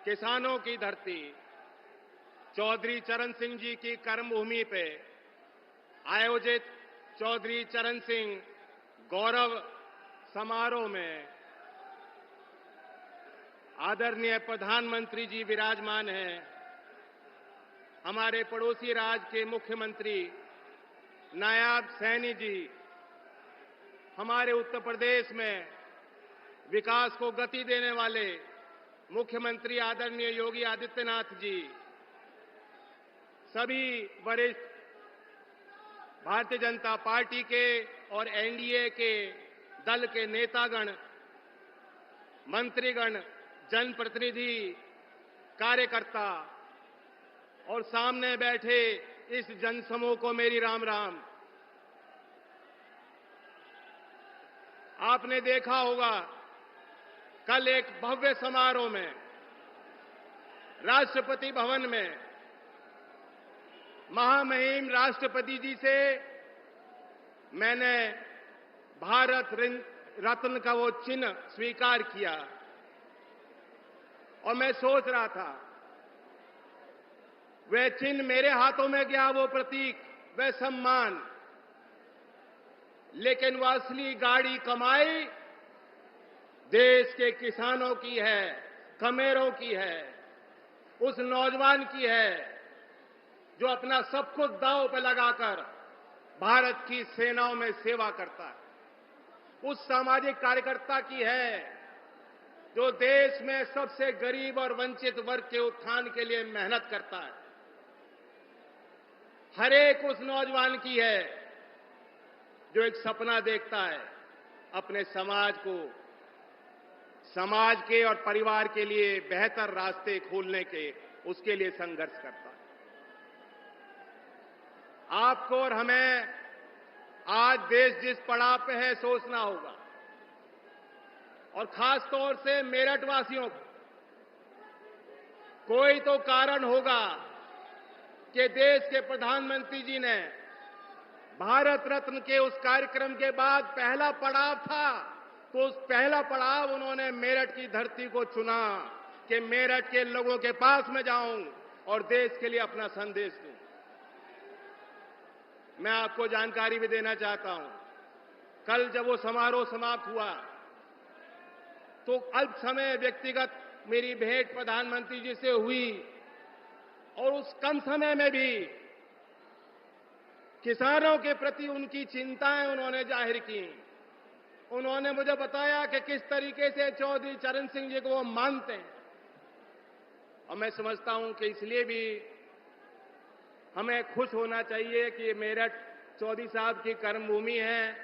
किसानों की धरती चौधरी चरण सिंह जी की कर्मभूमि पे आयोजित चौधरी चरण सिंह गौरव समारोह में आदरणीय प्रधानमंत्री जी विराजमान हैं। हमारे पड़ोसी राज्य के मुख्यमंत्री नायब सैनी जी, हमारे उत्तर प्रदेश में विकास को गति देने वाले मुख्यमंत्री आदरणीय योगी आदित्यनाथ जी, सभी वरिष्ठ भारतीय जनता पार्टी के और एनडीए के दल के नेतागण, मंत्रीगण, जनप्रतिनिधि, कार्यकर्ता और सामने बैठे इस जनसमूह को मेरी राम राम। आपने देखा होगा कल एक भव्य समारोह में राष्ट्रपति भवन में महामहिम राष्ट्रपति जी से मैंने भारत रत्न का वो चिन्ह स्वीकार किया और मैं सोच रहा था वह चिन्ह मेरे हाथों में गया, वो प्रतीक, वह सम्मान, लेकिन वह असली गाड़ी कमाई देश के किसानों की है, कमेरों की है, उस नौजवान की है जो अपना सब कुछ दांव पे लगाकर भारत की सेनाओं में सेवा करता है, उस सामाजिक कार्यकर्ता की है जो देश में सबसे गरीब और वंचित वर्ग के उत्थान के लिए मेहनत करता है, हर एक उस नौजवान की है जो एक सपना देखता है अपने समाज को, समाज के और परिवार के लिए बेहतर रास्ते खोलने के, उसके लिए संघर्ष करता है। आपको और हमें आज देश जिस पड़ाव पे है सोचना होगा, और खास तौर से मेरठ वासियों को, कोई तो कारण होगा कि देश के प्रधानमंत्री जी ने भारत रत्न के उस कार्यक्रम के बाद पहला पड़ाव था, तो उस पहला पड़ाव उन्होंने मेरठ की धरती को चुना कि मेरठ के लोगों के पास में जाऊं और देश के लिए अपना संदेश दूं। मैं आपको जानकारी भी देना चाहता हूं, कल जब वो समारोह समाप्त हुआ तो अल्प समय व्यक्तिगत मेरी भेंट प्रधानमंत्री जी से हुई और उस कम समय में भी किसानों के प्रति उनकी चिंताएं उन्होंने जाहिर की। उन्होंने मुझे बताया कि किस तरीके से चौधरी चरण सिंह जी को वो मानते हैं, और मैं समझता हूं कि इसलिए भी हमें खुश होना चाहिए कि ये मेरठ चौधरी साहब की कर्मभूमि है।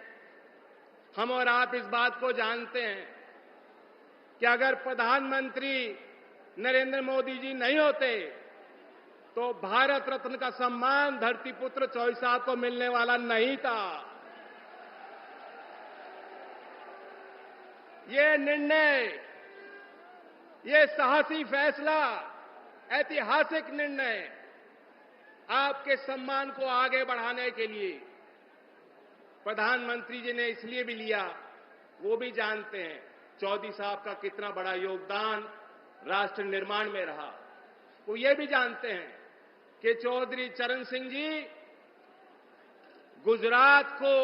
हम और आप इस बात को जानते हैं कि अगर प्रधानमंत्री नरेंद्र मोदी जी नहीं होते तो भारत रत्न का सम्मान धरतीपुत्र चौधरी साहब को मिलने वाला नहीं था। ये निर्णय, ये साहसी फैसला, ऐतिहासिक निर्णय आपके सम्मान को आगे बढ़ाने के लिए प्रधानमंत्री जी ने इसलिए भी लिया, वो भी जानते हैं चौधरी साहब का कितना बड़ा योगदान राष्ट्र निर्माण में रहा। वो ये भी जानते हैं कि चौधरी चरण सिंह जी गुजरात को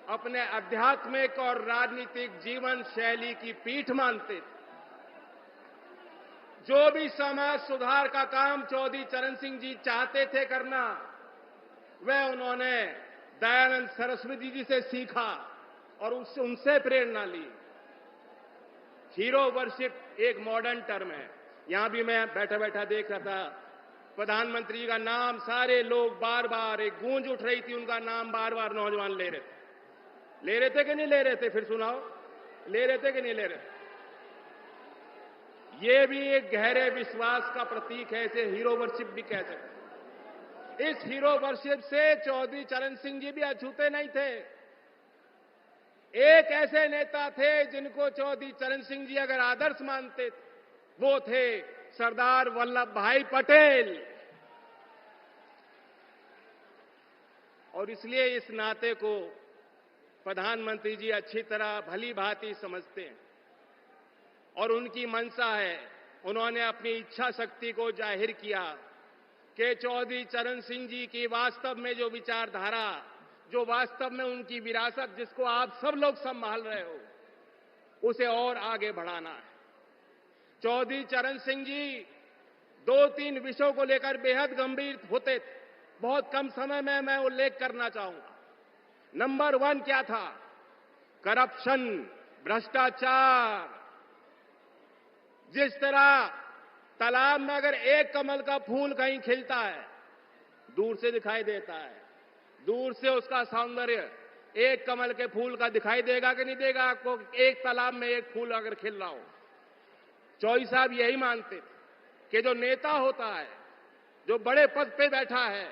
अपने आध्यात्मिक और राजनीतिक जीवन शैली की पीठ मानते थे। जो भी समाज सुधार का काम चौधरी चरण सिंह जी चाहते थे करना, वह उन्होंने दयानंद सरस्वती जी से सीखा और उनसे प्रेरणा ली। हीरो वर्शिप एक मॉडर्न टर्म है। यहां भी मैं बैठा बैठा देख रहा था, प्रधानमंत्री जी का नाम सारे लोग बार बार, एक गूंज उठ रही थी, उनका नाम बार बार नौजवान ले रहे थे कि नहीं ले रहे थे? फिर सुनाओ, ले रहे थे कि नहीं ले रहे? ये भी एक गहरे विश्वास का प्रतीक है, इसे हीरो वर्शिप भी कह सकते। इस हीरो वर्शिप से चौधरी चरण सिंह जी भी अछूते नहीं थे। एक ऐसे नेता थे जिनको चौधरी चरण सिंह जी अगर आदर्श मानते थे, वो थे सरदार वल्लभ भाई पटेल। और इसलिए इस नाते को प्रधानमंत्री जी अच्छी तरह भली भांति समझते हैं और उनकी मंशा है उन्होंने अपनी इच्छा शक्ति को जाहिर किया कि चौधरी चरण सिंह जी की वास्तव में जो विचारधारा, जो वास्तव में उनकी विरासत जिसको आप सब लोग संभाल रहे हो, उसे और आगे बढ़ाना है। चौधरी चरण सिंह जी 2-3 विषयों को लेकर बेहद गंभीर होते थे। बहुत कम समय में मैं उल्लेख करना चाहूंगा। नंबर 1 क्या था? करप्शन, भ्रष्टाचार। जिस तरह तालाब में अगर एक कमल का फूल कहीं खिलता है, दूर से दिखाई देता है, दूर से उसका सौंदर्य एक कमल के फूल का दिखाई देगा कि नहीं देगा आपको? एक तालाब में एक फूल अगर खिल रहा हो। चौधरी साहब यही मानते थे कि जो नेता होता है, जो बड़े पद पे बैठा है,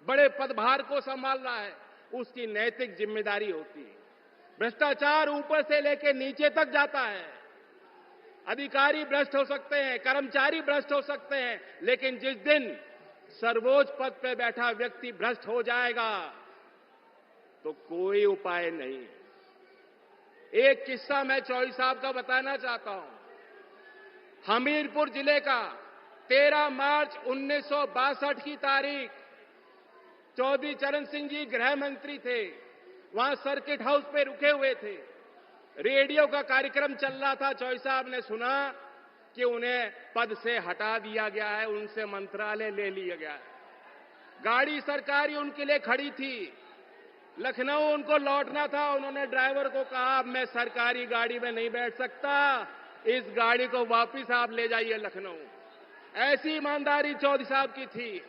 बड़े पदभार को संभाल रहा है, उसकी नैतिक जिम्मेदारी होती है। भ्रष्टाचार ऊपर से लेकर नीचे तक जाता है। अधिकारी भ्रष्ट हो सकते हैं, कर्मचारी भ्रष्ट हो सकते हैं, लेकिन जिस दिन सर्वोच्च पद पे बैठा व्यक्ति भ्रष्ट हो जाएगा तो कोई उपाय नहीं। एक किस्सा मैं चौधरी साहब का बताना चाहता हूं। हमीरपुर जिले का 13 मार्च 1962 की तारीख, चौधरी चरण सिंह जी गृह मंत्री थे। वहां सर्किट हाउस पे रुके हुए थे। रेडियो का कार्यक्रम चल रहा था। चौधरी साहब ने सुना कि उन्हें पद से हटा दिया गया है, उनसे मंत्रालय ले लिया गया है। गाड़ी सरकारी उनके लिए खड़ी थी। लखनऊ उनको लौटना था। उन्होंने ड्राइवर को कहा, अब मैं सरकारी गाड़ी में नहीं बैठ सकता, इस गाड़ी को वापस आप ले जाइए लखनऊ। ऐसी ईमानदारी चौधरी साहब की थी।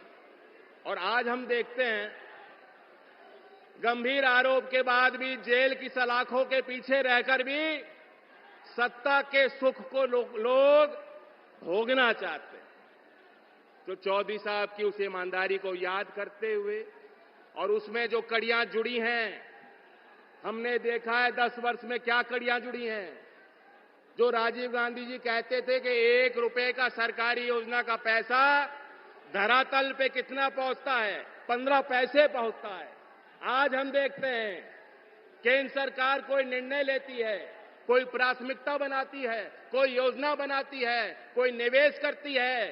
और आज हम देखते हैं गंभीर आरोप के बाद भी जेल की सलाखों के पीछे रहकर भी सत्ता के सुख को लोग भोगना चाहते हैं। तो चौधरी साहब की उस ईमानदारी को याद करते हुए और उसमें जो कड़ियां जुड़ी हैं, हमने देखा है 10 वर्ष में क्या कड़ियां जुड़ी हैं। जो राजीव गांधी जी कहते थे कि 1 रुपए का सरकारी योजना का पैसा धरातल पे कितना पहुंचता है? 15 पैसे पहुंचता है। आज हम देखते हैं केंद्र सरकार कोई निर्णय लेती है, कोई प्राथमिकता बनाती है, कोई योजना बनाती है, कोई निवेश करती है,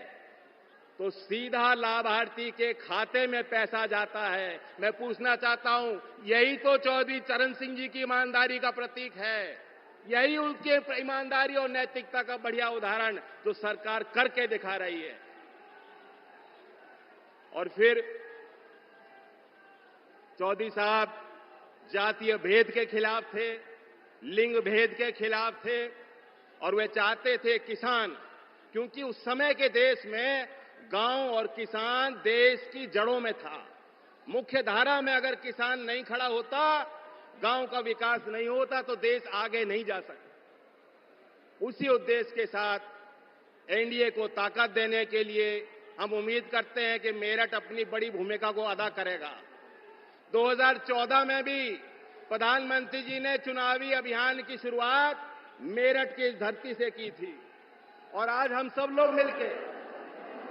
तो सीधा लाभार्थी के खाते में पैसा जाता है। मैं पूछना चाहता हूं, यही तो चौधरी चरण सिंह जी की ईमानदारी का प्रतीक है। यही उनके ईमानदारी और नैतिकता का बढ़िया उदाहरण जो सरकार करके दिखा रही है। और फिर चौधरी साहब जातीय भेद के खिलाफ थे, लिंग भेद के खिलाफ थे, और वे चाहते थे किसान, क्योंकि उस समय के देश में गांव और किसान देश की जड़ों में था। मुख्य धारा में अगर किसान नहीं खड़ा होता, गांव का विकास नहीं होता, तो देश आगे नहीं जा सकता। उसी उद्देश्य के साथ एनडीए को ताकत देने के लिए हम उम्मीद करते हैं कि मेरठ अपनी बड़ी भूमिका को अदा करेगा। 2014 में भी प्रधानमंत्री जी ने चुनावी अभियान की शुरुआत मेरठ की इस धरती से की थी, और आज हम सब लोग मिलकर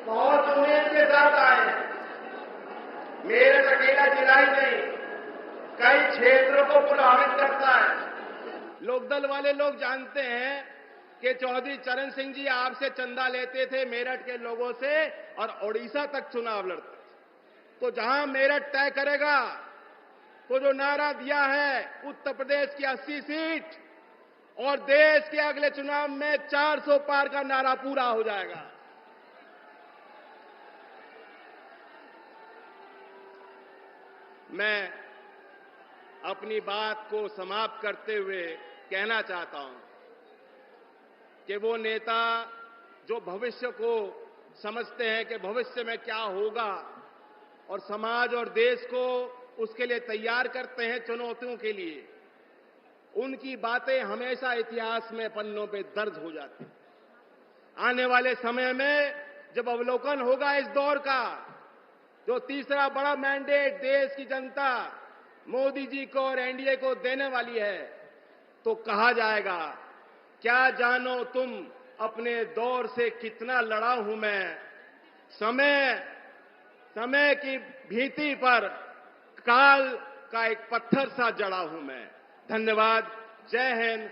बहुत उम्मीद के साथ आए हैं। मेरठ अकेला जिला ही नहीं, कई क्षेत्रों को प्रभावित करता है। लोकदल वाले लोग जानते हैं कि चौधरी चरण सिंह जी आपसे चंदा लेते थे मेरठ के लोगों से और ओडिशा तक चुनाव लड़ते। तो जहां मेरठ तय करेगा, तो जो नारा दिया है उत्तर प्रदेश की 80 सीट और देश के अगले चुनाव में 400 पार का नारा पूरा हो जाएगा। मैं अपनी बात को समाप्त करते हुए कहना चाहता हूं कि वो नेता जो भविष्य को समझते हैं कि भविष्य में क्या होगा और समाज और देश को उसके लिए तैयार करते हैं चुनौतियों के लिए, उनकी बातें हमेशा इतिहास में पन्नों पे दर्ज हो जाती हैं। आने वाले समय में जब अवलोकन होगा इस दौर का, जो तीसरा बड़ा मैंडेट देश की जनता मोदी जी को और एनडीए को देने वाली है, तो कहा जाएगा, क्या जानो तुम अपने दौर से कितना लड़ा हूं मैं, समय की भीति पर काल का एक पत्थर सा जड़ा हूं मैं। धन्यवाद। जय हिंद,